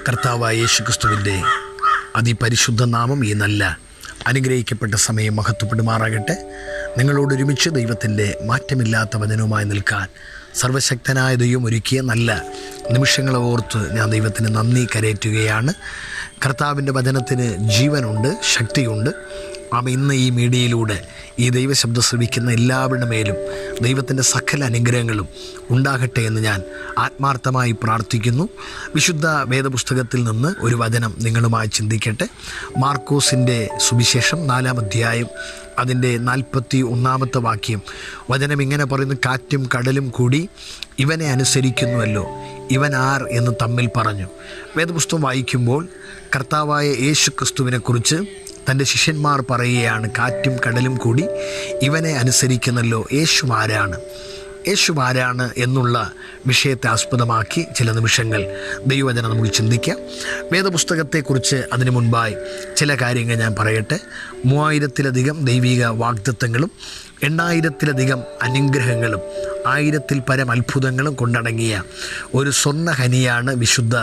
കർത്താവായ യേശുക്രിസ്തുവിൻ്റെ അതിപരിശുദ്ധ നാമം ഈ നല്ല അനുഗ്രഹിക്കപ്പെട്ട സമയം മഹത്വപ്പെടുമാറാകട്ടെ. നിങ്ങളോടൊരുമിച്ച് ദൈവത്തിൻ്റെ മാറ്റമില്ലാത്ത വചനവുമായി നിൽക്കാൻ സർവശക്തനായ ദൈവം ഒരുക്കിയ നല്ല നിമിഷങ്ങളെ ഓർത്ത് ഞാൻ ദൈവത്തിന് നന്ദി കരയറ്റുകയാണ്. കർത്താവിൻ്റെ വചനത്തിന് ജീവനുണ്ട്, ശക്തിയുണ്ട്. ഇന്ന് ഈ മീഡിയയിലൂടെ ഈ ദൈവശബ്ദം ശ്രവിക്കുന്ന എല്ലാവരുടെ മേലും ദൈവത്തിൻ്റെ സകല അനുഗ്രഹങ്ങളും ഉണ്ടാകട്ടെ എന്ന് ഞാൻ ആത്മാർത്ഥമായി പ്രാർത്ഥിക്കുന്നു. വിശുദ്ധ വേദപുസ്തകത്തിൽ നിന്ന് ഒരു വചനം നിങ്ങളുമായി ചിന്തിക്കട്ടെ. മാർക്കോസിൻ്റെ സുവിശേഷം 4-ാം അധ്യായം അതിൻ്റെ 41-ാമത്തെ വാക്യം വചനം ഇങ്ങനെ പറയുന്നു: കാറ്റും കടലും കൂടി ഇവനെ അനുസരിക്കുന്നുവല്ലോ, ഇവൻ ആർ എന്ന് തമ്മിൽ പറഞ്ഞു. വേദപുസ്തകം വായിക്കുമ്പോൾ കർത്താവായ യേശുക്രിസ്തുവിനെക്കുറിച്ച് തൻ്റെ ശിഷ്യന്മാർ പറയുകയാണ്, കാറ്റും കടലും കൂടി ഇവനെ അനുസരിക്കുന്നല്ലോ. യേശു ആരാണ് എന്നുള്ള വിഷയത്തെ ആസ്പദമാക്കി ചില നിമിഷങ്ങൾ ദൈവവചനം നമുക്ക് ചിന്തിക്കാം. വേദപുസ്തകത്തെക്കുറിച്ച് അതിനു മുൻപായി ചില കാര്യങ്ങൾ ഞാൻ പറയട്ടെ. 3000-ത്തിലധികം ദൈവിക വാഗ്ദത്തങ്ങളും 8000-ത്തിലധികം അനുഗ്രഹങ്ങളും 1000-ൽ പരം അത്ഭുതങ്ങളും കൊണ്ടടങ്ങിയ ഒരു സ്വർണ്ണഖനിയാണ് വിശുദ്ധ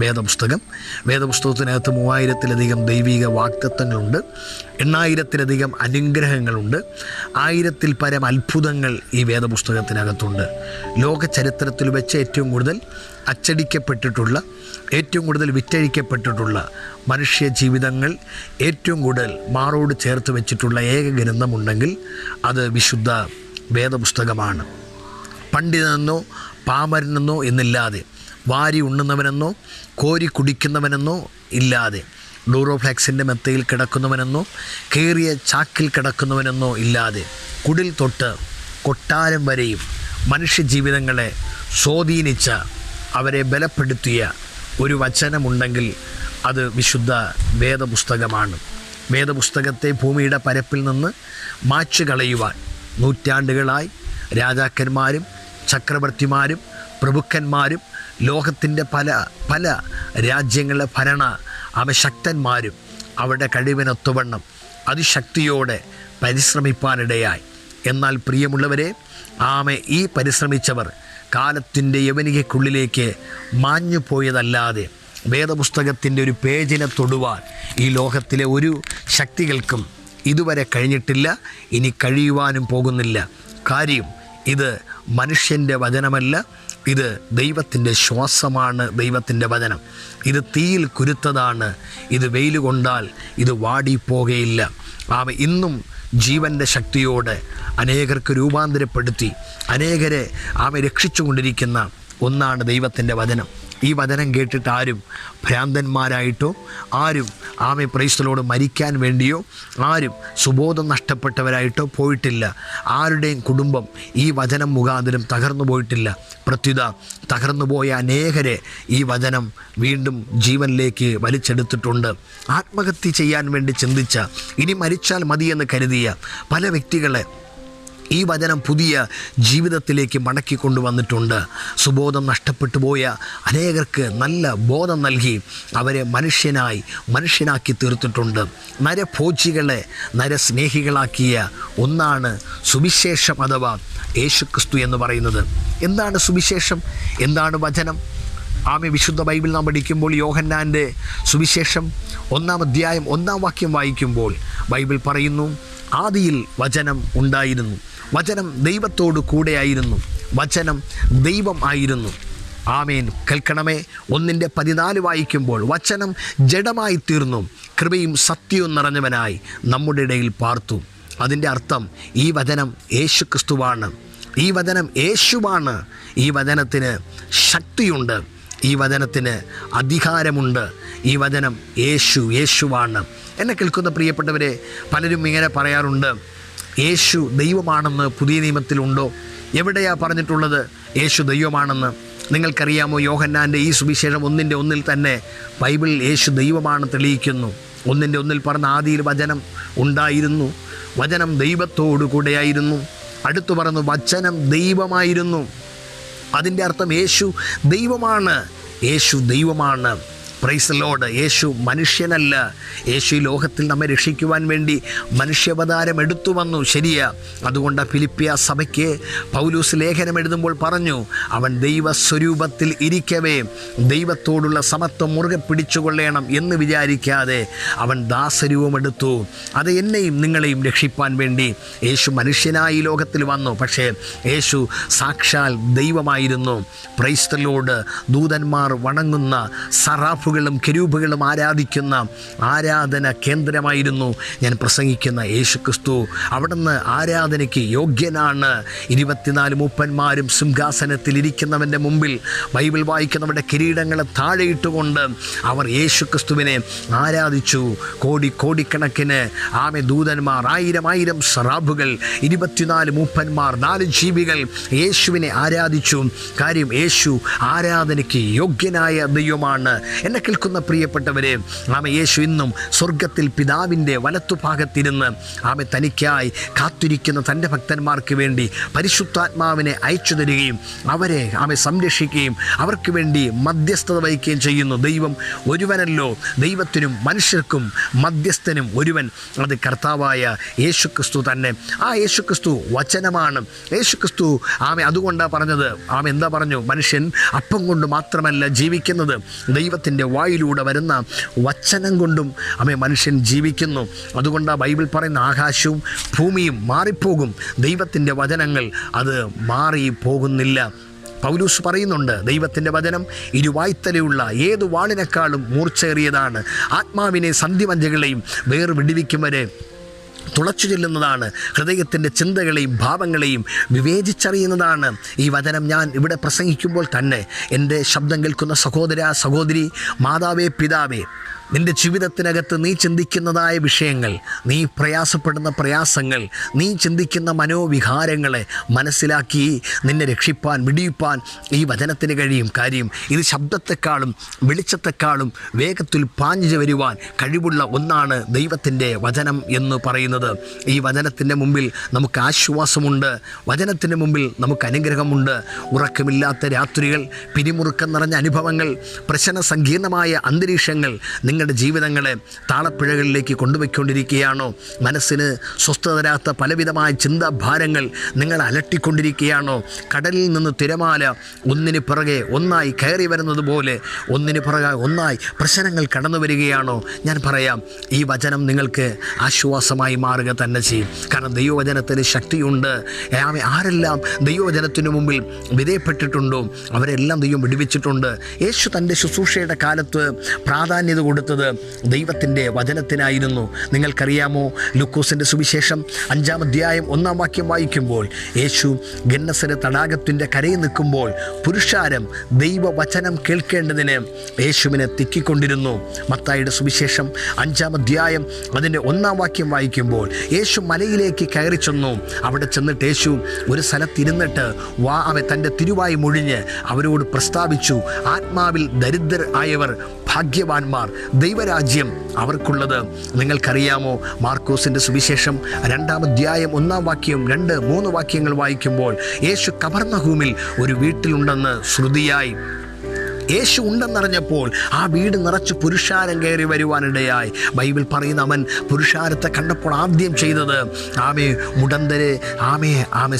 വേദപുസ്തകം. വേദപുസ്തകത്തിനകത്ത് 3000-ത്തിലധികം ദൈവിക വാഗ്ദത്തങ്ങളുണ്ട്, 8000-ത്തിലധികം അനുഗ്രഹങ്ങളുണ്ട്, 1000-ൽ പരം അത്ഭുതങ്ങൾ ഈ വേദപുസ്തകത്തിനകത്തുണ്ട്. ലോക ചരിത്രത്തിൽ വെച്ച് ഏറ്റവും കൂടുതൽ അച്ചടിക്കപ്പെട്ടിട്ടുള്ള, ഏറ്റവും കൂടുതൽ വിറ്റഴിക്കപ്പെട്ടിട്ടുള്ള മനുഷ്യ ജീവിതങ്ങൾ ഏറ്റവും കൂടുതൽ മാറോട് ചേർത്ത് വെച്ചിട്ടുള്ള ഏക ഗ്രന്ഥമുണ്ടെങ്കിൽ അത് വിശുദ്ധ വേദപുസ്തകമാണ്. പണ്ഡിതനെന്നോ പാമരനെന്നോ എന്നില്ലാതെ, വാരി ഉണ്ണുന്നവനെന്നോ കോരി കുടിക്കുന്നവനെന്നോ ഇല്ലാതെ, ഡൂറോഫ്ലാക്സിൻ്റെ മെത്തയിൽ കിടക്കുന്നവനെന്നോ കയറിയ ചാക്കിൽ കിടക്കുന്നവനെന്നോ ഇല്ലാതെ, കുടിൽ തൊട്ട് കൊട്ടാരം വരെയും മനുഷ്യജീവിതങ്ങളെ സ്വാധീനിച്ച, അവരെ ബലപ്പെടുത്തിയ ഒരു വചനമുണ്ടെങ്കിൽ അത് വിശുദ്ധ വേദപുസ്തകമാണ്. വേദപുസ്തകത്തെ ഭൂമിയുടെ പരപ്പിൽ നിന്ന് മായ്ച്ചു കളയുവാൻ നൂറ്റാണ്ടുകളായി രാജാക്കന്മാരും ചക്രവർത്തിമാരും പ്രഭുക്കന്മാരും ലോകത്തിൻ്റെ പല രാജ്യങ്ങളിലെ അവശക്തന്മാരും അവരുടെ കഴിവിനൊത്തവണ്ണം അതിശക്തിയോടെ പരിശ്രമിപ്പാനിടയായി. എന്നാൽ പ്രിയമുള്ളവരെ, ഈ പരിശ്രമിച്ചവർ കാലത്തിൻ്റെ യവനികയ്ക്കുള്ളിലേക്ക് മാഞ്ഞു പോയതല്ലാതെ വേദപുസ്തകത്തിൻ്റെ ഒരു പേജിനെ തൊടുവാൻ ഈ ലോകത്തിലെ ഒരു ശക്തികൾക്കും ഇതുവരെ കഴിഞ്ഞിട്ടില്ല, ഇനി കഴിയുവാനും പോകുന്നില്ല. കാര്യം, ഇത് മനുഷ്യൻ്റെ വചനമല്ല, ഇത് ദൈവത്തിൻ്റെ ശ്വാസമാണ്. ദൈവത്തിൻ്റെ വചനം ഇത് തീയിൽ കുരുത്തതാണ്, ഇത് വെയിൽ കൊണ്ടാൽ ഇത് വാടിപ്പോകുകയില്ല. ഇന്നും ജീവൻ്റെ ശക്തിയോടെ അനേകർക്ക് രൂപാന്തരപ്പെടുത്തി അനേകരെ രക്ഷിച്ചുകൊണ്ടിരിക്കുന്ന ഒന്നാണ് ദൈവത്തിൻ്റെ വചനം. ഈ വചനം കേട്ടിട്ട് ആരും ഭ്രാന്തന്മാരായിട്ടോ, ആരും പ്രൈസ്തലോട് മരിക്കാൻ വേണ്ടിയോ, ആരും സുബോധം നഷ്ടപ്പെട്ടവരായിട്ടോ പോയിട്ടില്ല. ആരുടെയും കുടുംബം ഈ വചനം മുഖാന്തരം തകർന്നു പോയിട്ടില്ല. പ്രത്യുത തകർന്നുപോയ അനേകരെ ഈ വചനം വീണ്ടും ജീവനിലേക്ക് വലിച്ചെടുത്തിട്ടുണ്ട്. ആത്മഹത്യ ചെയ്യാൻ വേണ്ടി ചിന്തിച്ച, ഇനി മരിച്ചാൽ മതിയെന്ന് കരുതിയ പല വ്യക്തികളെ ഈ വചനം പുതിയ ജീവിതത്തിലേക്ക് മടക്കിക്കൊണ്ടുവന്നിട്ടുണ്ട്. സുബോധം നഷ്ടപ്പെട്ടു പോയ അനേകർക്ക് നല്ല ബോധം നൽകി അവരെ മനുഷ്യനാക്കി തീർത്തിട്ടുണ്ട്. നരഭോജികളെ നരസ്നേഹികളാക്കിയ ഒന്നാണ് സുവിശേഷം അഥവാ യേശുക്രിസ്തു എന്ന് പറയുന്നത്. എന്താണ് സുവിശേഷം? എന്താണ് വചനം? വിശുദ്ധ ബൈബിൾ നാം പഠിക്കുമ്പോൾ യോഹന്നാൻ്റെ സുവിശേഷം 1-ാം അധ്യായം 1-ാം വാക്യം വായിക്കുമ്പോൾ ബൈബിൾ പറയുന്നു, ആദിയിൽ വചനം ഉണ്ടായിരുന്നു, വചനം ദൈവത്തോടു കൂടെയായിരുന്നു, വചനം ദൈവം ആയിരുന്നു. ആമേൻ. കേൾക്കണമേ. 1-14 വായിക്കുമ്പോൾ വചനം ജഡമായി തീർന്നു, കൃപയും സത്യവും നിറഞ്ഞവനായി നമ്മുടെ ഇടയിൽ പാർത്തു. അതിൻ്റെ അർത്ഥം, ഈ വചനം യേശുക്രിസ്തുവാണ്, ഈ വചനം യേശുവാണ്. ഈ വചനത്തിന് ശക്തിയുണ്ട്, ഈ വചനത്തിന് അധികാരമുണ്ട്. ഈ വചനം യേശുവാണ്. എന്നെ കേൾക്കുന്ന പ്രിയപ്പെട്ടവരെ, പലരും ഇങ്ങനെ പറയാറുണ്ട്, യേശു ദൈവമാണെന്ന് പുതിയ നിയമത്തിലുണ്ടോ? എവിടെയാ പറഞ്ഞിട്ടുള്ളത് യേശു ദൈവമാണെന്ന്? നിങ്ങൾക്കറിയാമോ, യോഹന്നാൻ്റെ ഈ സുവിശേഷം 1:1 തന്നെ ബൈബിൾ യേശു ദൈവമാണെന്ന് തെളിയിക്കുന്നു. 1:1 പറഞ്ഞ, ആദിയിൽ വചനം ഉണ്ടായിരുന്നു, വചനം ദൈവത്തോടു കൂടെയായിരുന്നു. അടുത്തു പറഞ്ഞു, വചനം ദൈവമായിരുന്നു. അതിൻ്റെ അർത്ഥം യേശു ദൈവമാണ്. Praise the Lord. യേശു മനുഷ്യനല്ല. യേശു ഈ ലോകത്തിൽ നമ്മെ രക്ഷിക്കുവാൻ വേണ്ടി മനുഷ്യാവതാരം എടുത്തു വന്നു, ശരിയാ. അതുകൊണ്ട് ഫിലിപ്പിയ സഭയ്ക്ക് പൗലോസ് ലേഖനം എഴുതുമ്പോൾ പറഞ്ഞു, അവൻ ദൈവസ്വരൂപത്തിൽ ഇരിക്കവേ ദൈവത്തോടുള്ള സമത്വം മുറുകെ പിടിച്ചുകൊള്ളണം എന്ന് വിചാരിക്കാതെ അവൻ ദാസരൂപം എടുത്തു. അത് എന്നെയും നിങ്ങളെയും രക്ഷിപ്പാൻ വേണ്ടി യേശു മനുഷ്യനായി ലോകത്തിൽ വന്നു. പക്ഷേ യേശു സാക്ഷാൽ ദൈവമായിരുന്നു. Praise the Lord. ദൂതന്മാർ വണങ്ങുന്ന, സറാഫുകളും കെരൂബുകളും ആരാധിക്കുന്ന ആരാധന കേന്ദ്രമായിരുന്നു ഞാൻ പ്രസംഗിക്കുന്ന യേശുക്രിസ്തു. അവിടുന്ന് ആരാധനയ്ക്ക് യോഗ്യനാണ്. 24 മൂപ്പന്മാരും സിംഹാസനത്തിൽ ഇരിക്കുന്നവൻ്റെ മുമ്പിൽ ബൈബിൾ വായിക്കുന്നവരുടെ കിരീടങ്ങളെ താഴെയിട്ടുകൊണ്ട് അവർ യേശുക്രിസ്തുവിനെ ആരാധിച്ചു. കോടിക്കണക്കിന് ദൂതന്മാർ, 1000 സറാഫുകൾ, 24 മൂപ്പന്മാർ, 4 ജീവികൾ യേശുവിനെ ആരാധിച്ചു. കാര്യം യേശു ആരാധനയ്ക്ക് യോഗ്യനായ ദൈവമാണ്. എന്നെ കേൾക്കുന്ന പ്രിയപ്പെട്ടവരെ, യേശു ഇന്നും സ്വർഗത്തിൽ പിതാവിൻ്റെ വലത്തുഭാഗത്തിരുന്ന് തനിക്കായി കാത്തിരിക്കുന്ന തൻ്റെ ഭക്തന്മാർക്ക് വേണ്ടി പരിശുദ്ധാത്മാവിനെ അയച്ചു തരികയും അവരെ സംരക്ഷിക്കുകയും അവർക്ക് വേണ്ടി മധ്യസ്ഥത വഹിക്കുകയും ചെയ്യുന്നു. ദൈവം ഒരുവനല്ലോ, ദൈവത്തിനും മനുഷ്യർക്കും മധ്യസ്ഥനും ഒരുവൻ, അത് കർത്താവായ യേശുക്രിസ്തു തന്നെ. ആ യേശുക്രിസ്തു വചനമാണ്. യേശുക്രിസ്തു അതുകൊണ്ടാണ് പറഞ്ഞത്, എന്താ പറഞ്ഞു? മനുഷ്യൻ അപ്പം കൊണ്ട് മാത്രമല്ല ജീവിക്കുന്നത്, ദൈവത്തിൻ്റെ വായിലൂടെ വരുന്ന വചനം കൊണ്ടും മനുഷ്യൻ ജീവിക്കുന്നു. അതുകൊണ്ടാണ് ബൈബിൾ പറയുന്ന ആകാശവും ഭൂമിയും മാറിപ്പോകും, ദൈവത്തിൻ്റെ വചനങ്ങൾ അത് മാറിപ്പോകുന്നില്ല. പൗലൂസ് പറയുന്നുണ്ട്, ദൈവത്തിൻ്റെ വചനം ഇരുവായ്ത്തലയുള്ള ഏതു വാളിനേക്കാളും മൂർച്ചയേറിയതാണ്, ആത്മാവിനെ സന്ധിമഞ്ചകളെയും വേർവിടിവിക്കും വരെ തുളച്ചു ചെല്ലുന്നതാണ്, ഹൃദയത്തിൻ്റെ ചിന്തകളെയും ഭാവങ്ങളെയും വിവേചിച്ചറിയുന്നതാണ്. ഈ വചനം ഞാൻ ഇവിടെ പ്രസംഗിക്കുമ്പോൾ തന്നെ എൻ്റെ ശബ്ദം കേൾക്കുന്ന സഹോദര, സഹോദരി, മാതാവേ, പിതാവേ, നിൻ്റെ ജീവിതത്തിനകത്ത് നീ ചിന്തിക്കുന്നതായ വിഷയങ്ങൾ, നീ പ്രയാസപ്പെടുന്ന പ്രയാസങ്ങൾ, നീ ചിന്തിക്കുന്ന മനോവികാരങ്ങളെ മനസ്സിലാക്കി നിന്നെ രക്ഷിപ്പാൻ, വിടിയിപ്പാൻ ഈ വചനത്തിന് കഴിയും. കാര്യം ഇത് ശബ്ദത്തെക്കാളും വെളിച്ചത്തെക്കാളും വേഗത്തിൽ പാഞ്ഞു വരുവാൻ കഴിവുള്ള ഒന്നാണ് ദൈവത്തിൻ്റെ വചനം എന്ന് പറയുന്നത്. ഈ വചനത്തിൻ്റെ മുമ്പിൽ നമുക്ക് ആശ്വാസമുണ്ട്, വചനത്തിൻ്റെ മുമ്പിൽ നമുക്ക് അനുഗ്രഹമുണ്ട്. ഉറക്കമില്ലാത്ത രാത്രികൾ, പിരിമുറുക്കം നിറഞ്ഞ അനുഭവങ്ങൾ, പ്രശ്ന സങ്കീർണമായ അന്തരീക്ഷങ്ങൾ നിങ്ങളുടെ ജീവിതങ്ങളെ താളപ്പിഴകളിലേക്ക് കൊണ്ടുപോയിക്കൊണ്ടിരിക്കുകയാണോ? മനസ്സിന് സ്വസ്ഥത തരാത്ത പലവിധമായ ചിന്താഭാരങ്ങൾ നിങ്ങൾ അലട്ടിക്കൊണ്ടിരിക്കുകയാണോ? കടലിൽ നിന്ന് തിരമാല ഒന്നിന് പിറകെ ഒന്നായി കയറി വരുന്നത് പോലെ ഒന്നിന് പിറകെ ഒന്നായി പ്രശ്നങ്ങൾ കടന്നു വരികയാണോ? ഞാൻ പറയാം, ഈ വചനം നിങ്ങൾക്ക് ആശ്വാസമായി മാറുക തന്നെ ചെയ്യും. കാരണം ദൈവവചനത്തിന് ശക്തിയുണ്ട്. ആരെല്ലാം ദൈവവചനത്തിനു മുമ്പിൽ വിധേയപ്പെട്ടിട്ടുണ്ടോ അവരെല്ലാം ദൈവം വിടുവിച്ചിട്ടുണ്ട്. യേശു തൻ്റെ ശുശ്രൂഷയുടെ കാലത്ത് പ്രാധാന്യത കൊടുത്തത് ദൈവത്തിൻ്റെ വചനത്തിനായിരുന്നു. നിങ്ങൾക്കറിയാമോ, ലൂക്കോസിൻ്റെ സുവിശേഷം 5-ാം അധ്യായം 1-ാം വാക്യം വായിക്കുമ്പോൾ യേശു ഗന്നസര തടാകത്തിൻ്റെ കരയിൽ നിൽക്കുമ്പോൾ പുരുഷാരം ദൈവവചനം കേൾക്കേണ്ടതിന് യേശുവിനെ തിക്കിക്കൊണ്ടിരുന്നു. മത്തായിയുടെ സുവിശേഷം 5-ാം അധ്യായം അതിൻ്റെ 1-ാം വാക്യം വായിക്കുമ്പോൾ യേശു മലയിലേക്ക് കയറി ചെന്നു. അവിടെ ചെന്നിട്ട് യേശു ഒരു സ്ഥലത്തിരുന്നിട്ട് തൻ്റെ തിരുവായി മൊഴിഞ്ഞ് അവരോട് പ്രസ്താവിച്ചു, ആത്മാവിൽ ദരിദ്രർ ആയവർ ഭാഗ്യവാന്മാർ, ദൈവരാജ്യം അവർക്കുള്ളത്. നിങ്ങൾക്കറിയാമോ, മാർക്കോസിൻ്റെ സുവിശേഷം 2-ാം അധ്യായം 1-ാം വാക്യം 2-3 വാക്യങ്ങൾ വായിക്കുമ്പോൾ യേശു കഫർന്നഹൂമിൽ ഒരു വീട്ടിലുണ്ടെന്ന് ശ്രുതിയായി. യേശു ഉണ്ടെന്നറിഞ്ഞപ്പോൾ ആ വീട് നിറച്ച് പുരുഷാരം കയറി വരുവാനിടയായി. ബൈബിൾ പറയുന്ന അവൻ പുരുഷാരത്തെ കണ്ടപ്പോൾ ആദ്യം ചെയ്തത് മുടന്തരെ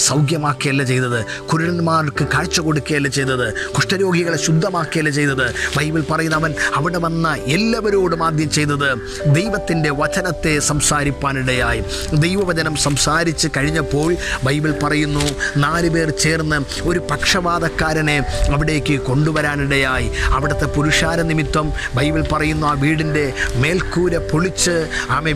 സൗഖ്യമാക്കുകയല്ല ചെയ്തത്, കുരുടന്മാർക്ക് കാഴ്ച കൊടുക്കുകയല്ല ചെയ്തത്, കുഷ്ഠരോഗികളെ ശുദ്ധമാക്കുകയല്ല ചെയ്തത്. ബൈബിൾ പറയുന്ന അവൻ അവിടെ വന്ന എല്ലാവരോടും ആദ്യം ചെയ്തത് ദൈവത്തിൻ്റെ വചനത്തെ സംസാരിപ്പാനിടയായി. ദൈവവചനം സംസാരിച്ച് കഴിഞ്ഞപ്പോൾ ബൈബിൾ പറയുന്നു 4 പേർ ചേർന്ന് ഒരു പക്ഷപാതക്കാരനെ അവിടേക്ക് കൊണ്ടുവരാനിടയായി. അവിടുത്തെ പുരുഷാര നിമിത്തം ബൈബിൾ പറയുന്നു ആ വീടിൻ്റെ മേൽക്കൂര പൊളിച്ച്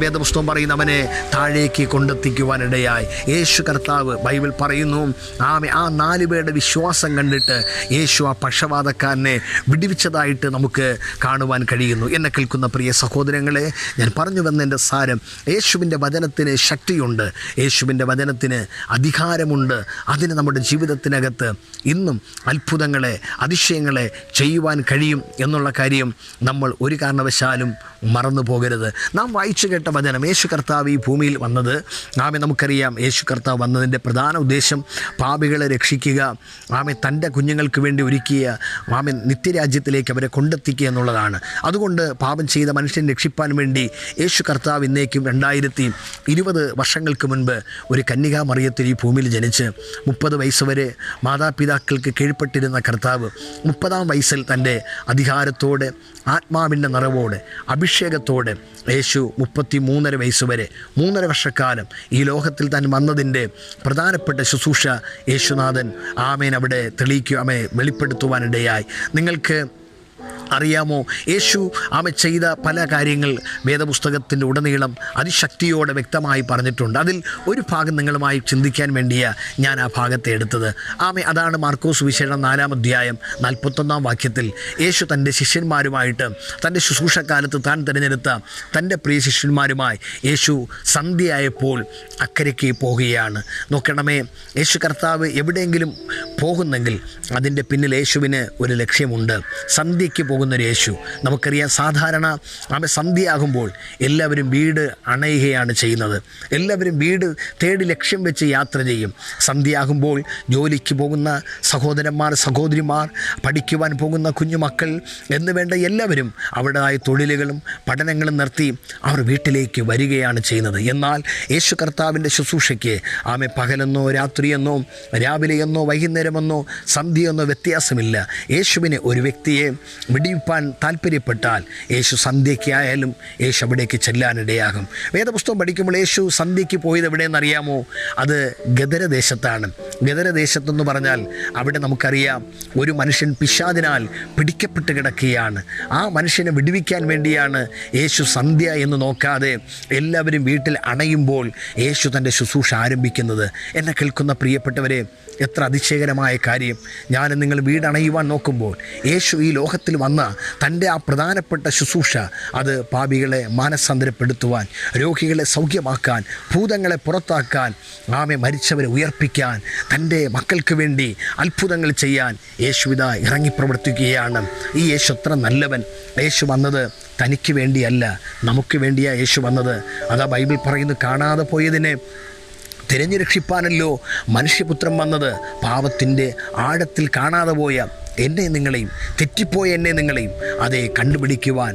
വേദപുസ്തകം പറയുന്ന അവനെ താഴേക്ക് കൊണ്ടെത്തിക്കുവാനിടയായി. യേശു കർത്താവ് ബൈബിൾ പറയുന്നു ആ 4 പേരുടെ വിശ്വാസം കണ്ടിട്ട് യേശു ആ പക്ഷപാതക്കാരനെ വിടുവിച്ചതായിട്ട് നമുക്ക് കാണുവാൻ കഴിയുന്നു. എന്നെ കേൾക്കുന്ന പ്രിയ സഹോദരങ്ങളെ, ഞാൻ പറഞ്ഞു വന്നതിൻ്റെ സാരം, യേശുവിൻ്റെ വചനത്തിന് ശക്തിയുണ്ട്, യേശുവിൻ്റെ വചനത്തിന് അധികാരമുണ്ട്. അതിന് നമ്മുടെ ജീവിതത്തിനകത്ത് ഇന്നും അത്ഭുതങ്ങളെ, അതിശയങ്ങളെ ചെയ്യുവാൻ കഴിയും എന്നുള്ള കാര്യം നമ്മൾ ഒരു കാരണവശാലും മറന്നു പോകരുത്. നാം വായിച്ചു കേട്ട വചനം, യേശു കർത്താവ് ഈ ഭൂമിയിൽ വന്നത്, നമുക്കറിയാം യേശു കർത്താവ് വന്നതിൻ്റെ പ്രധാന ഉദ്ദേശം പാപികളെ രക്ഷിക്കുക, തൻ്റെ കുഞ്ഞുങ്ങൾക്ക് വേണ്ടി ഒരുക്കിയ നിത്യരാജ്യത്തിലേക്ക് അവരെ കൊണ്ടെത്തിക്കുക എന്നുള്ളതാണ്. അതുകൊണ്ട് പാപം ചെയ്ത മനുഷ്യൻ രക്ഷിപ്പാൻ വേണ്ടി യേശു കർത്താവ് ഇന്നേക്കും 2020 വർഷങ്ങൾക്ക് മുൻപ് ഒരു കന്യകാമറിയത്തിൽ ഈ ഭൂമിയിൽ ജനിച്ച് 30 വയസ്സ് വരെ മാതാപിതാക്കൾക്ക് കീഴ്പ്പെട്ടിരുന്ന കർത്താവ് 30-ാം വയസ്സിൽ തൻ്റെ അധികാരത്തോടെ, ആത്മാവിൻ്റെ നിറവോടെ, അഭിഷേകത്തോടെ യേശു 33.5 വയസ്സ് വരെ 3.5 വർഷക്കാലം ഈ ലോകത്തിൽ താൻ വന്നതിൻ്റെ പ്രധാനപ്പെട്ട ശുശ്രൂഷ യേശുനാഥൻ അവിടെ വെളിപ്പെടുത്തുവാനിടയായി. നിങ്ങൾക്ക് അറിയാമോ, യേശു ചെയ്ത പല കാര്യങ്ങൾ വേദപുസ്തകത്തിൻ്റെ ഉടനീളം അതിശക്തിയോടെ വ്യക്തമായി പറഞ്ഞിട്ടുണ്ട്. അതിൽ ഒരു ഭാഗം നിങ്ങളുമായി ചിന്തിക്കാൻ വേണ്ടിയാണ് ഞാൻ ആ ഭാഗത്തെ എടുത്തത്. അതാണ് മാർക്കോസ് സുവിശേഷം 4-ാം അധ്യായം 41-ാം വാക്യത്തിൽ യേശു തൻ്റെ ശിഷ്യന്മാരുമായിട്ട് തൻ്റെ ശുശ്രൂഷക്കാലത്ത് താൻ തിരഞ്ഞെടുത്ത തൻ്റെ പ്രിയ ശിഷ്യന്മാരുമായി യേശു സന്ധ്യയായപ്പോൾ അക്കരയ്ക്ക് പോവുകയാണ്. നോക്കണമേ, യേശു കർത്താവ് എവിടെയെങ്കിലും പോകുന്നെങ്കിൽ അതിൻ്റെ പിന്നിൽ യേശുവിന് ഒരു ലക്ഷ്യമുണ്ട്. സന്ധ്യയ്ക്ക് പോകുന്നൊരു യേശു. നമുക്കറിയാം, സാധാരണ സന്ധ്യയാകുമ്പോൾ എല്ലാവരും വീട് അണയുകയാണ് ചെയ്യുന്നത്. എല്ലാവരും വീട് തേടി ലക്ഷ്യം വെച്ച് യാത്ര ചെയ്യും. സന്ധ്യയാകുമ്പോൾ ജോലിക്ക് പോകുന്ന സഹോദരന്മാർ, സഹോദരിമാർ, പഠിക്കുവാൻ പോകുന്ന കുഞ്ഞുമക്കൾ എന്ന് വേണ്ട എല്ലാവരും അവരുടേതായ തൊഴിലുകളും പഠനങ്ങളും നിർത്തി അവർ വീട്ടിലേക്ക് വരികയാണ് ചെയ്യുന്നത്. എന്നാൽ യേശു കർത്താവിൻ്റെ ശുശ്രൂഷയ്ക്ക് പകലെന്നോ രാത്രിയെന്നോ രാവിലെയെന്നോ വൈകുന്നേരമെന്നോ സന്ധ്യയെന്നോ വ്യത്യാസമില്ല. യേശുവിനെ ഒരു വ്യക്തിയെ വിടിയിപ്പാൻ താല്പര്യപ്പെട്ടാൽ യേശു സന്ധ്യയ്ക്കായാലും യേശു അവിടേക്ക് ചെല്ലാനിടയാകും. വേദപുസ്തകം പഠിക്കുമ്പോൾ യേശു സന്ധ്യയ്ക്ക് പോയത് എവിടെയെന്നറിയാമോ? അത് ഗദരദേശത്താണ്. ഗദരദേശത്തെന്ന് പറഞ്ഞാൽ അവിടെ നമുക്കറിയാം ഒരു മനുഷ്യൻ പിശാചിനാൽ പിടിക്കപ്പെട്ട് കിടക്കുകയാണ്. ആ മനുഷ്യനെ വിടുവിക്കാൻ വേണ്ടിയാണ് യേശു സന്ധ്യ എന്ന് നോക്കാതെ എല്ലാവരും വീട്ടിൽ അണയുമ്പോൾ യേശു തൻ്റെ ശുശ്രൂഷ ആരംഭിക്കുന്നത്. എന്നെ കേൾക്കുന്ന പ്രിയപ്പെട്ടവരെ, എത്ര അതിശയകരമായ കാര്യം! ഞാൻ നിങ്ങൾ വീടണയുവാൻ നോക്കുമ്പോൾ യേശു ഈ ലോകത്തിൽ വന്ന തൻ്റെ ആ പ്രധാനപ്പെട്ട ശുശ്രൂഷ അത് പാപികളെ മാനസാന്തരപ്പെടുത്തുവാൻ, രോഗികളെ സൗഖ്യമാക്കാൻ, ഭൂതങ്ങളെ പുറത്താക്കാൻ, മരിച്ചവരെ ഉയർപ്പിക്കാൻ, തൻ്റെ മക്കൾക്ക് വേണ്ടി അത്ഭുതങ്ങൾ ചെയ്യാൻ യേശുവിത ഇറങ്ങി പ്രവർത്തിക്കുകയാണ്. ഈ യേശു എത്ര നല്ലവൻ! യേശു വന്നത് തനിക്ക് വേണ്ടിയല്ല, നമുക്ക് വേണ്ടിയാണ് യേശു വന്നത്. അതാ ബൈബിൾ പറയുന്നു, കാണാതെ പോയതിനെ തിരഞ്ഞുരക്ഷിപ്പാനല്ലോ മനുഷ്യപുത്രൻ വന്നത്. പാപത്തിൻ്റെ ആഴത്തിൽ കാണാതെ പോയ എന്നെ നിങ്ങളെയും, തെറ്റിപ്പോയ എന്നെ നിങ്ങളെയും അതെ കണ്ടുപിടിക്കുവാൻ,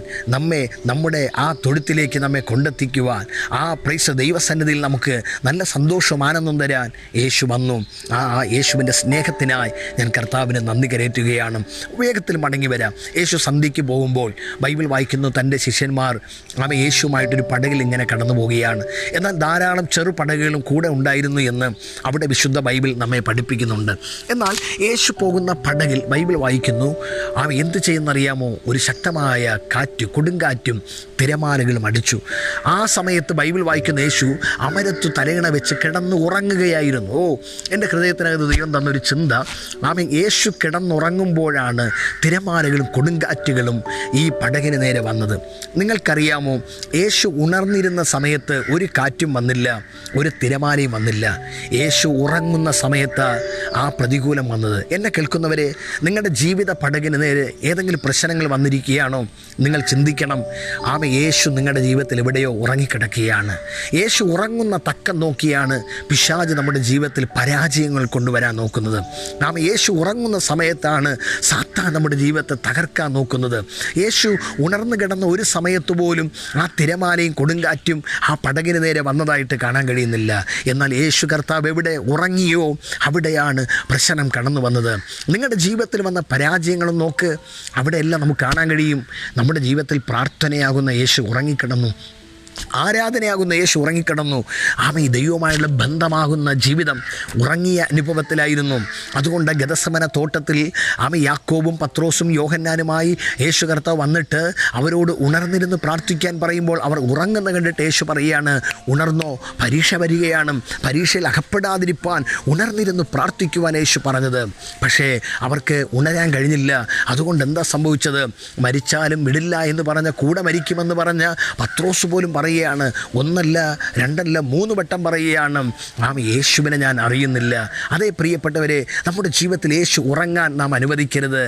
നമ്മുടെ ആ തൊഴുത്തിലേക്ക് നമ്മെ കൊണ്ടെത്തിക്കുവാൻ, ആ പ്രൈസ് ദൈവസന്നിധിയിൽ നമുക്ക് നല്ല സന്തോഷവും ആനന്ദം തരാൻ യേശു വന്നു. ആ യേശുവിൻ്റെ സ്നേഹത്തിനായി ഞാൻ കർത്താവിനെ നന്ദി കരയറ്റുകയാണ്. വേഗത്തിൽ മടങ്ങി വരാം. യേശു സന്ധ്യയ്ക്ക് പോകുമ്പോൾ ബൈബിൾ വായിക്കുന്നു, തൻ്റെ ശിഷ്യന്മാർ യേശുവുമായിട്ടൊരു പടകിൽ ഇങ്ങനെ കടന്നു പോവുകയാണ്. എന്നാൽ ധാരാളം ചെറു പടകുകളും കൂടെ ഉണ്ടായിരുന്നു എന്ന് അവിടെ വിശുദ്ധ ബൈബിൾ നമ്മെ പഠിപ്പിക്കുന്നുണ്ട്. എന്നാൽ യേശു പോകുന്ന പടകിൽ ബൈബിൾ വായിക്കുന്നു, എന്ത് ചെയ്യുന്നറിയാമോ? ഒരു ശക്തമായ കാറ്റ്, കൊടുങ്കാറ്റും തിരമാലകളും അടിച്ചു. ആ സമയത്ത് ബൈബിൾ വായിക്കുന്ന യേശു അമരത്തു തലയിണ വെച്ച് കിടന്ന് ഉറങ്ങുകയായിരുന്നു. എൻ്റെ ഹൃദയത്തിനകത്ത് ദൈവം തന്നൊരു ചിന്ത, യേശു കിടന്നുറങ്ങുമ്പോഴാണ് തിരമാലകളും കൊടുങ്കാറ്റുകളും ഈ പടകിന് നേരെ വന്നത്. നിങ്ങൾക്കറിയാമോ, യേശു ഉണർന്നിരുന്ന സമയത്ത് ഒരു കാറ്റും വന്നില്ല, ഒരു തിരമാലയും വന്നില്ല. യേശു ഉറങ്ങുന്ന സമയത്ത് ആ പ്രതികൂലം വന്നത്. എന്നെ കേൾക്കുന്നവരെ, നിങ്ങളുടെ ജീവിത പടകിന് നേരെ ഏതെങ്കിലും പ്രശ്നങ്ങൾ വന്നിരിക്കുകയാണോ? നിങ്ങൾ ചിന്തിക്കണം, യേശു നിങ്ങളുടെ ജീവിതത്തിൽ എവിടെയോ ഉറങ്ങിക്കിടക്കുകയാണ്. യേശു ഉറങ്ങുന്ന തക്കം നോക്കിയാണ് പിശാച് നമ്മുടെ ജീവിതത്തിൽ പരാജയങ്ങൾ കൊണ്ടുവരാൻ നോക്കുന്നത്. യേശു ഉറങ്ങുന്ന സമയത്താണ് സാത്താൻ നമ്മുടെ ജീവിതത്തെ തകർക്കാൻ നോക്കുന്നത്. യേശു ഉണർന്നു കിടന്ന ഒരു സമയത്ത് പോലും ആ തിരമാലയും കൊടുങ്കാറ്റും ആ പടകിന് നേരെ വന്നതായിട്ട് കാണാൻ കഴിയുന്നില്ല. എന്നാൽ യേശു കർത്താവ് എവിടെ ഉറങ്ങിയോ അവിടെയാണ് പ്രശ്നം കടന്നു വന്നത്. നിങ്ങളുടെ ജീവിതത്തിൽ വന്ന പരാജയങ്ങളും നോക്ക്, അവിടെയെല്ലാം നമുക്ക് കാണാൻ കഴിയും. നമ്മുടെ ജീവിതത്തിൽ പ്രാർത്ഥനയാകുന്ന യേശു ഉറങ്ങിക്കിടന്നു, ആരാധനയാകുന്ന യേശു ഉറങ്ങിക്കിടന്നു. ഈ ദൈവവുമായുള്ള ബന്ധമാകുന്ന ജീവിതം ഉറങ്ങിയ അനുഭവത്തിലായിരുന്നു. അതുകൊണ്ട് ഗദസമന തോട്ടത്തിൽ യാക്കോബും പത്രോസും യോഹന്നാനുമായി യേശു കർത്താവ് വന്നിട്ട് അവരോട് ഉണർന്നിരുന്ന് പ്രാർത്ഥിക്കാൻ പറയുമ്പോൾ അവർ ഉറങ്ങുന്ന കണ്ടിട്ട് യേശു പറയുകയാണ്, ഉണർന്നോ, പരീക്ഷ വരികയാണ്, പരീക്ഷയിൽ അകപ്പെടാതിരിപ്പാൻ ഉണർന്നിരുന്ന് പ്രാർത്ഥിക്കുവാൻ യേശു പറഞ്ഞത്. പക്ഷേ അവർക്ക് ഉണരാൻ കഴിഞ്ഞില്ല. അതുകൊണ്ട് എന്താ സംഭവിച്ചത്? മരിച്ചാലും വിടില്ല എന്ന് പറഞ്ഞ, കൂടെ മരിക്കുമെന്ന് പറഞ്ഞ പത്രോസ് പോലും പറയുകയാണ്, ഒന്നല്ല രണ്ടല്ല 3 വട്ടം പറയുകയാണ്, ആമേ യേശുവിനെ ഞാൻ അറിയുന്നില്ല. അതേ പ്രിയപ്പെട്ടവരെ, നമ്മുടെ ജീവിതത്തിൽ യേശു ഉറങ്ങാൻ നാം അനുവദിക്കരുത്.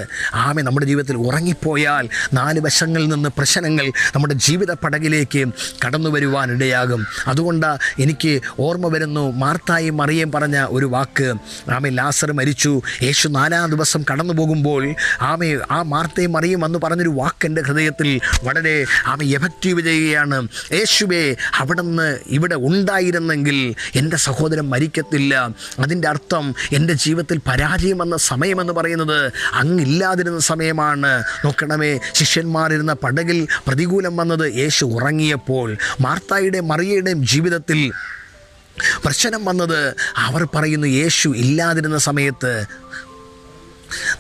ആമേ നമ്മുടെ ജീവിതത്തിൽ ഉറങ്ങിപ്പോയാൽ 4 വശങ്ങളിൽ നിന്ന് പ്രശ്നങ്ങൾ നമ്മുടെ ജീവിത പടകിലേക്ക് കടന്നു വരുവാനിടയാകും. അതുകൊണ്ട് എനിക്ക് ഓർമ്മ വരുന്നു മാർത്തായും മറിയയും പറഞ്ഞ ഒരു വാക്ക്. ആമേ ലാസർ മരിച്ചു, യേശു 4-ാം ദിവസം കടന്നു പോകുമ്പോൾ ആമേ ആ മാർത്തയും മറിയും എന്ന് പറഞ്ഞൊരു വാക്ക് എൻ്റെ ഹൃദയത്തിൽ വളരെ എഫക്റ്റീവ് ചെയ്യുകയാണ്. യേശുവേ, അവിടുന്ന് ഇവിടെ ഉണ്ടായിരുന്നെങ്കിൽ എൻ്റെ സഹോദരൻ മരിക്കത്തില്ല. അതിൻ്റെ അർത്ഥം എൻ്റെ ജീവിതത്തിൽ പരാജയം വന്ന സമയമെന്ന് പറയുന്നത് അങ്ങില്ലാതിരുന്ന സമയമാണ്. നോക്കണമേ, ശിഷ്യന്മാരിരുന്ന പടകിൽ പ്രതികൂലം വന്നത് യേശു ഉറങ്ങിയപ്പോൾ. മാർത്തായുടെയും മറിയയുടെയും ജീവിതത്തിൽ പ്രശ്നം വന്നത് അവർ പറയുന്നു യേശു ഇല്ലാതിരുന്ന സമയത്ത്.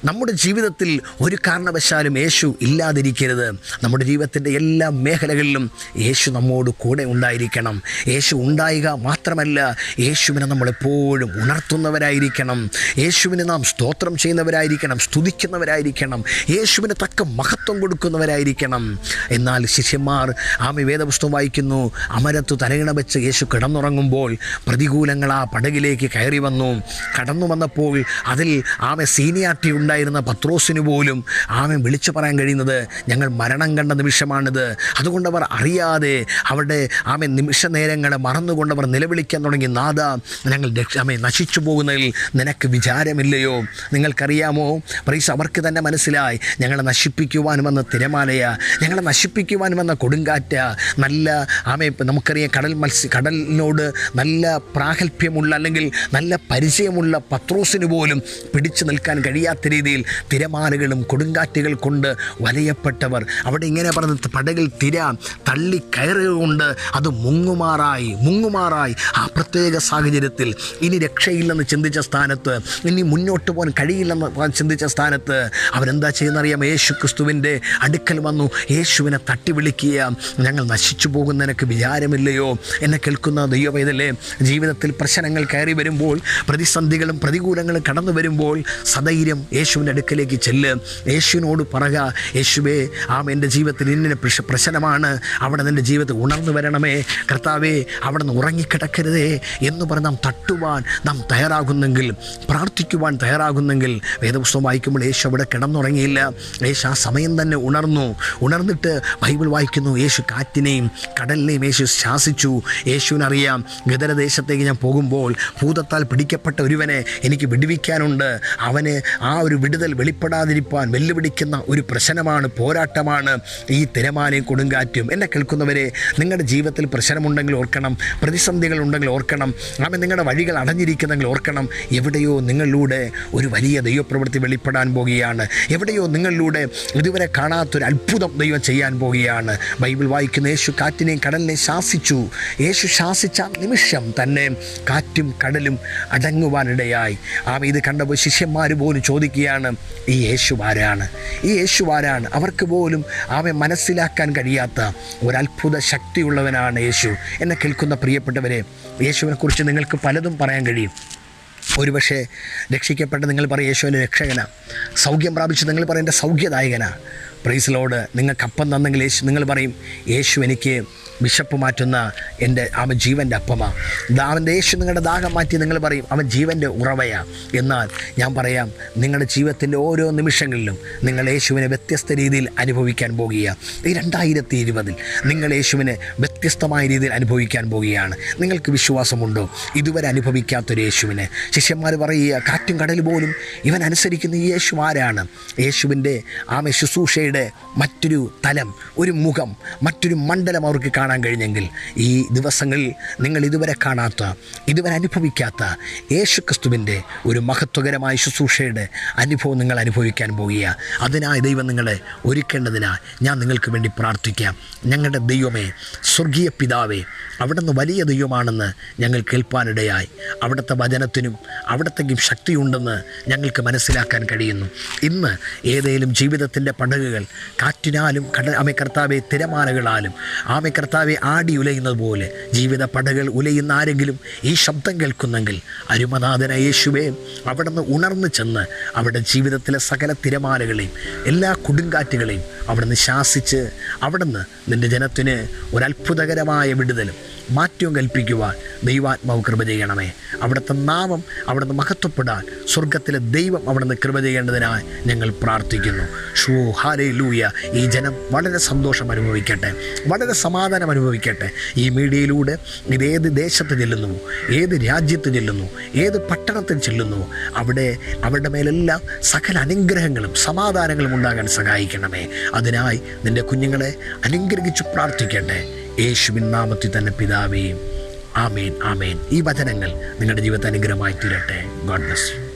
നമ്മുടെ ജീവിതത്തിൽ ഒരു കാരണവശാലും യേശു ഇല്ലാതിരിക്കരുത്. നമ്മുടെ ജീവിതത്തിൻ്റെ എല്ലാ മേഖലകളിലും യേശു നമ്മോട് കൂടെ ഉണ്ടായിരിക്കണം. യേശു ഉണ്ടാവുക മാത്രമല്ല, യേശുവിനെ നമ്മളെപ്പോഴും ഉണർത്തുന്നവരായിരിക്കണം. യേശുവിനെ നാം സ്തോത്രം ചെയ്യുന്നവരായിരിക്കണം, സ്തുതിക്കുന്നവരായിരിക്കണം, യേശുവിന് തക്ക മഹത്വം കൊടുക്കുന്നവരായിരിക്കണം. എന്നാൽ ശിഷ്യന്മാർ വേദപുസ്തകം വായിക്കുന്നു, അമരത്തു തലയിണ വെച്ച് യേശു കിടന്നുറങ്ങുമ്പോൾ പ്രതികൂലങ്ങൾ ആ പടകിലേക്ക് കയറി വന്നു. കടന്നു വന്നപ്പോൾ അതിൽ സീനിയാർ ഉണ്ടായിരുന്ന പത്രോസിന് പോലും വിളിച്ചു പറയാൻ കഴിയുന്നത് ഞങ്ങൾ മരണം കണ്ട നിമിഷമാണിത്. അതുകൊണ്ട് അവർ അറിയാതെ അവരുടെ നിമിഷ നേരങ്ങളെ മറന്നുകൊണ്ടവർ നിലവിളിക്കാൻ തുടങ്ങി, നാഥ, ഞങ്ങൾ നശിച്ചു പോകുന്നതിൽ നിനക്ക് വിചാരമില്ലയോ? നിങ്ങൾക്കറിയാമോ പ്രൈസ്, അവർക്ക് തന്നെ മനസ്സിലായി ഞങ്ങളെ നശിപ്പിക്കുവാൻ വന്ന തിരമാലയ, ഞങ്ങളെ നശിപ്പിക്കുവാൻ വന്ന കൊടുങ്കാറ്റ. നല്ല നമുക്കറിയാം കടലിനോട് നല്ല പ്രാഗൽഭ്യമുള്ള അല്ലെങ്കിൽ നല്ല പരിചയമുള്ള പത്രോസിന് പോലും പിടിച്ചു നിൽക്കാൻ കഴിയാത്ത രീതിയിൽ തിരമാലകളും കൊടുങ്കാറ്റുകൾ കൊണ്ട് വലയപ്പെട്ടവർ. അവിടെ ഇങ്ങനെ പറഞ്ഞ പടകിൽ തിര തള്ളി കയറുകൊണ്ട് അത് മുങ്ങുമാറായി ആ പ്രത്യേക സാഹചര്യത്തിൽ ഇനി രക്ഷയില്ലെന്ന് ചിന്തിച്ച സ്ഥാനത്ത്, ഇനി മുന്നോട്ട് പോകാൻ കഴിയില്ലെന്ന് ചിന്തിച്ച സ്ഥാനത്ത് അവരെന്താ ചെയ്യുന്നറിയാം? യേശു ക്രിസ്തുവിൻ്റെ അടുക്കൽ വന്നു യേശുവിനെ തട്ടി വിളിക്കുക, ഞങ്ങൾ നശിച്ചു പോകുന്ന നിനക്ക് വിചാരമില്ലയോ? എന്നെ കേൾക്കുന്ന ദൈവവേദലേ, ജീവിതത്തിൽ പ്രശ്നങ്ങൾ കയറി വരുമ്പോൾ, പ്രതിസന്ധികളും പ്രതികൂലങ്ങളും കടന്നു വരുമ്പോൾ സധൈര്യം യേശുവിൻ്റെ അടുക്കലേക്ക് ചെല്ല്. യേശുവിനോട് പറക, യേശുവേ, എൻ്റെ ജീവിതത്തിൽ ഇന്ന പ്രശ്നമാണ്, അവിടെ നിൻ്റെ ജീവിതത്തിൽ ഉണർന്നു വരണമേ കർത്താവേ, അവിടെ നിന്ന് ഉറങ്ങിക്കിടക്കരുതേ എന്ന് പറഞ്ഞ് നാം തട്ടുവാൻ നാം തയ്യാറാകുന്നെങ്കിൽ, പ്രാർത്ഥിക്കുവാൻ തയ്യാറാകുന്നെങ്കിൽ, വേദപുസ്തകം വായിക്കുമ്പോൾ യേശു അവിടെ കിടന്നുറങ്ങിയില്ല. യേശു ആ സമയം തന്നെ ഉണർന്നിട്ട് ബൈബിൾ വായിക്കുന്നു, യേശു കാറ്റിനെയും കടലിനെയും യേശു ശാസിച്ചു. യേശുവിനറിയാം, ഗദരദേശത്തേക്ക് ഞാൻ പോകുമ്പോൾ ഭൂതത്താൽ പിടിക്കപ്പെട്ട ഒരുവനെ എനിക്ക് വിടുവിക്കാനുണ്ട്. അവന് ആ ഒരു വിടുതൽ വെളിപ്പെടാതിരിക്കാൻ വെല്ലുവിളിക്കുന്ന ഒരു പ്രശ്നമാണ്, പോരാട്ടമാണ് ഈ തിരമാലയും കൊടുങ്കാറ്റും. എന്നെ കേൾക്കുന്നവരെ, നിങ്ങളുടെ ജീവിതത്തിൽ പ്രശ്നമുണ്ടെങ്കിൽ ഓർക്കണം, പ്രതിസന്ധികൾ ഉണ്ടെങ്കിൽ ഓർക്കണം, നിങ്ങളുടെ വഴികൾ അടഞ്ഞിരിക്കുന്നെങ്കിൽ ഓർക്കണം, എവിടെയോ നിങ്ങളിലൂടെ ഒരു വലിയ ദൈവപ്രവൃത്തി വെളിപ്പെടാൻ പോകുകയാണ്. എവിടെയോ നിങ്ങളിലൂടെ ഇതുവരെ കാണാത്തൊരു അത്ഭുതം ദൈവം ചെയ്യാൻ പോകുകയാണ്. ബൈബിൾ വായിക്കുന്ന യേശു കാറ്റിനെയും കടലിനെയും ശാസിച്ചു. യേശു ശാസിച്ച നിമിഷം തന്നെ കാറ്റും കടലും അടങ്ങുവാനിടയായി. ഇത് കണ്ടപ്പോൾ ശിഷ്യന്മാർ പോലും ചോദിക്കുകയാണ്, ഈ യേശു ആരാണ്? അവർക്ക് പോലും മനസ്സിലാക്കാൻ കഴിയാത്ത ഒരത്ഭുത ശക്തിയുള്ളവനാണ് യേശു. എന്നെ കേൾക്കുന്ന പ്രിയപ്പെട്ടവരെ, യേശുവിനെക്കുറിച്ച് നിങ്ങൾക്ക് പലതും പറയാൻ കഴിയും. ഒരുപക്ഷെ രക്ഷിക്കപ്പെട്ട നിങ്ങൾ പറയും യേശുവിൻ്റെ രക്ഷകനാണ്, സൗഖ്യം പ്രാപിച്ച് നിങ്ങൾ പറയും എൻ്റെ സൗഖ്യദായകനാണ്. Praise Lord. നിങ്ങൾക്ക് അപ്പം തന്നെങ്കിൽ നിങ്ങൾ പറയും യേശു എനിക്ക് വിശപ്പ് മാറ്റുന്ന എൻ്റെ ജീവൻ്റെ അപ്പമാണ്. അവൻ്റെ യേശു നിങ്ങളുടെ ദാഹം മാറ്റി നിങ്ങൾ പറയും അവൻ ജീവൻ്റെ ഉറവയാണ്. എന്നാൽ ഞാൻ പറയാം, നിങ്ങളുടെ ജീവിതത്തിൻ്റെ ഓരോ നിമിഷങ്ങളിലും നിങ്ങൾ യേശുവിനെ വ്യത്യസ്ത രീതിയിൽ അനുഭവിക്കാൻ പോകുകയാണ്. ഈ 2020 നിങ്ങൾ യേശുവിനെ വ്യത്യസ്തമായ രീതിയിൽ അനുഭവിക്കാൻ പോവുകയാണ്. നിങ്ങൾക്ക് വിശ്വാസമുണ്ടോ ഇതുവരെ അനുഭവിക്കാത്തൊരു യേശുവിനെ? ശിഷ്യന്മാർ പറയുക, കാറ്റും കടൽ പോലും ഇവൻ അനുസരിക്കുന്ന ഈ യേശു ആരാണ്? യേശുവിൻ്റെ ശുശ്രൂഷയുടെ മറ്റൊരു തലം, ഒരു മുഖം, മറ്റൊരു മണ്ഡലം അവർക്ക് കാണാൻ കഴിഞ്ഞെങ്കിൽ, ഈ ദിവസങ്ങളിൽ നിങ്ങൾ ഇതുവരെ കാണാത്ത, ഇതുവരെ അനുഭവിക്കാത്ത യേശു ക്രിസ്തുവിൻ്റെ ഒരു മഹത്വകരമായ ശുശ്രൂഷയുടെ അനുഭവം നിങ്ങൾ അനുഭവിക്കാൻ പോകുക. അതിനായി ദൈവം നിങ്ങളെ ഒരുക്കേണ്ടതിനായി ഞാൻ നിങ്ങൾക്ക് വേണ്ടി പ്രാർത്ഥിക്കാം. ഞങ്ങളുടെ ദൈവമേ, സ്വർഗീയ പിതാവേ, അവിടുന്ന് വലിയ ദൈവമാണെന്ന് ഞങ്ങൾ കേൾപ്പാനിടയായി. അവിടുത്തെ വചനത്തിനും അവിടത്തേക്കും ശക്തിയുണ്ടെന്ന് ഞങ്ങൾക്ക് മനസ്സിലാക്കാൻ കഴിയുന്നു. ഇന്ന് ഏതെങ്കിലും ജീവിതത്തിൻ്റെ പടകുകൾ കാറ്റിനാലും കർത്താവെ തിരമാലകളാലും കർത്താവെ ആടി ഉലയുന്നത് പോലെ ജീവിത പടകൾ ഉലയുന്ന ആരെങ്കിലും ഈ ശബ്ദം കേൾക്കുന്നെങ്കിൽ, അരുമനാഥന യേശുവേ, അവിടുന്ന് ഉണർന്നു ചെന്ന് അവരുടെ ജീവിതത്തിലെ സകല തിരമാലകളെയും എല്ലാ കൊടുങ്കാറ്റുകളെയും അവിടുന്ന് ശാസിച്ച് അവിടുന്ന് നിൻ്റെ ജനത്തിന് ഒരത്ഭുതകരമായ വിടുതലും മാറ്റവും കൽപ്പിക്കുവാൻ ദൈവാത്മാവ് കൃപ ചെയ്യണമേ. അവിടുത്തെ നാമം അവിടുന്ന് മഹത്വപ്പെടാൻ സ്വർഗത്തിലെ ദൈവം അവിടുന്ന് കൃപ ചെയ്യേണ്ടതിനായി ഞങ്ങൾ പ്രാർത്ഥിക്കുന്നു. ഹല്ലേലൂയ. ഈ ജനം വളരെ സന്തോഷം അനുഭവിക്കട്ടെ, വളരെ സമാധാനം അനുഭവിക്കട്ടെ. ഈ മീഡിയയിലൂടെ ഇതേത് ദേശത്ത് ചെല്ലുന്നുവോ, ഏത് രാജ്യത്ത് ചെല്ലുന്നു, ഏത് പട്ടണത്തിൽ ചെല്ലുന്നുവോ അവരുടെ മേലെല്ലാം സകല അനുഗ്രഹങ്ങളും സമാധാനങ്ങളും ഉണ്ടാകാൻ സഹായിക്കണമേ. അതിനായി നിൻ്റെ കുഞ്ഞുങ്ങളെ അനുഗ്രഹിച്ച് പ്രാർത്ഥിക്കട്ടെ. യേശുവിൻ നാമത്തിൽ തന്നെ പിതാവേ, ആമേൻ, ആമേൻ. ഈ വചനങ്ങൾ നിങ്ങളുടെ ജീവിതത്തിൽ അനുഗ്രഹമായി തീരട്ടെ. God bless you.